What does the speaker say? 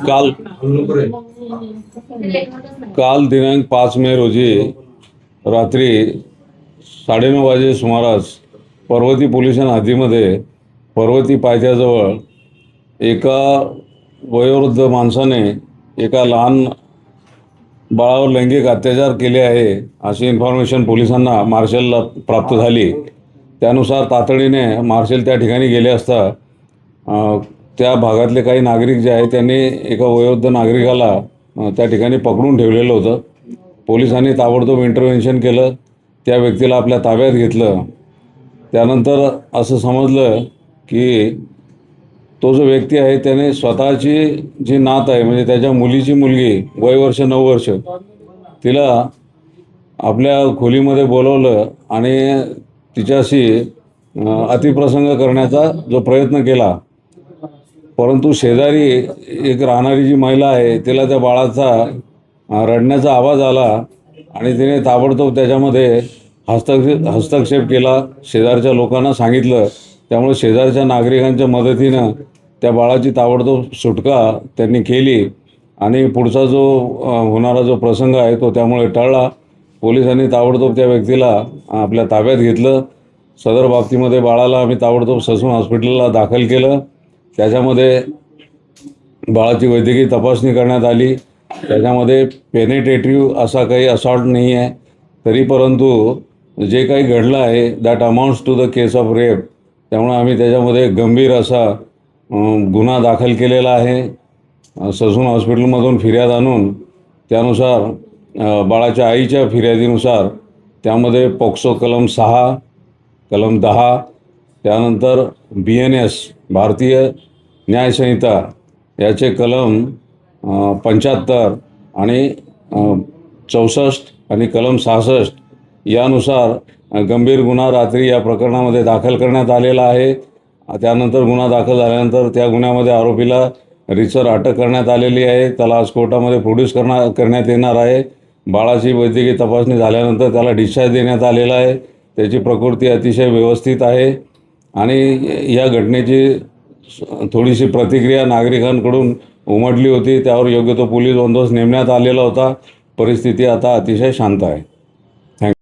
काल काल दिनांक 5 मे रोजी रात्री 9:30 वाजे सुमारास पर्वती पोलीस हद्दीमध्ये पर्वती पायथ्याजवळ एका वयोवृद्ध माणसाने एका लहान बाळावर लैंगिक अत्याचार केले आहे अशी इन्फॉर्मेशन पोलिसांना मार्शलला प्राप्त झाली। त्यानुसार तातडीने मार्शल त्या ठिकाणी गेले असता त्या भागातले काही नागरिक जे आहेत त्यांनी एका वयोवृद्ध नागरिकाला त्या ठिकाणी पकडून ठेवलेलं होतं। पोलिसांनी ताबडतोब इंटरव्हेन्शन केलं, त्या व्यक्तीला आपल्या ताब्यात घेतलं। त्यानंतर असं समजलं की तो जो व्यक्ती आहे त्याने स्वतःची जी नात आहे म्हणजे त्याच्या मुलीची मुलगी वय वर्ष 9 वर्ष तिला आपल्या खोलीमध्ये बोलवलं आणि तिच्याशी अतिप्रसंग करण्याचा जो प्रयत्न केला, परंतु शेजारी एक राहणारी जी महिला आहे तिला त्या बाळाचा रडण्याचा आवाज आला आणि तिने ताबडतोब त्याच्यामध्ये हस्तक्षेप केला, शेजारच्या लोकांना सांगितलं। त्यामुळे शेजारच्या नागरिकांच्या मदतीनं त्या बाळाची ताबडतोब सुटका त्यांनी केली आणि पुढचा जो होणारा जो प्रसंग आहे तो त्यामुळे टळला। पोलिसांनी ताबडतोब त्या व्यक्तीला आपल्या ताब्यात घेतलं। सदर बाबतीमध्ये बाळाला आम्ही ताबडतोब ससून हॉस्पिटलला दाखल केलं। त्याच्यामध्ये बाळाची वैद्यकीय तपासणी करण्यात आली। त्याच्यामध्ये पेनिट्रेटिव्ह असा काही असॉल्ट नाही आहे, तरी परंतु जे काही घडलं आहे that amounts to the case of rape, त्यामुळे आम्ही त्याच्यामध्ये गंभीर असा गुन्हा दाखल केलेला आहे। ससून हॉस्पिटलमधून फिर्याद आणून त्यानुसार बाळाच्या आईच्या फिर्यादीनुसार त्यामध्ये पॉक्सो कलम 6, कलम 10, त्यानंतर BNS भारतीय न्यायसंहिता याचे कलम 75 आणि 64 आणि कलम 66 यानुसार गंभीर गुन्हा रात्री या प्रकरणामध्ये दाखल करण्यात आलेला आहे। त्यानंतर गुन्हा दाखल झाल्यानंतर त्या गुन्ह्यामध्ये आरोपीला रितसर अटक करण्यात आलेली आहे। त्याला आज कोर्टामध्ये प्रोड्यूस करण्यात येणार आहे। बाळाची वैद्यकीय तपासणी झाल्यानंतर त्याला डिस्चार्ज देण्यात आलेला आहे। त्याची प्रकृती अतिशय व्यवस्थित आहे आणि या घटनेची थोडीशी प्रतिक्रिया नागरिकांकडून उमटली होती, त्यावर योग्य तो पोलीस बंदोबस्त नेमण्यात आलेला होता। परिस्थिती आता अतिशय शांत आहे।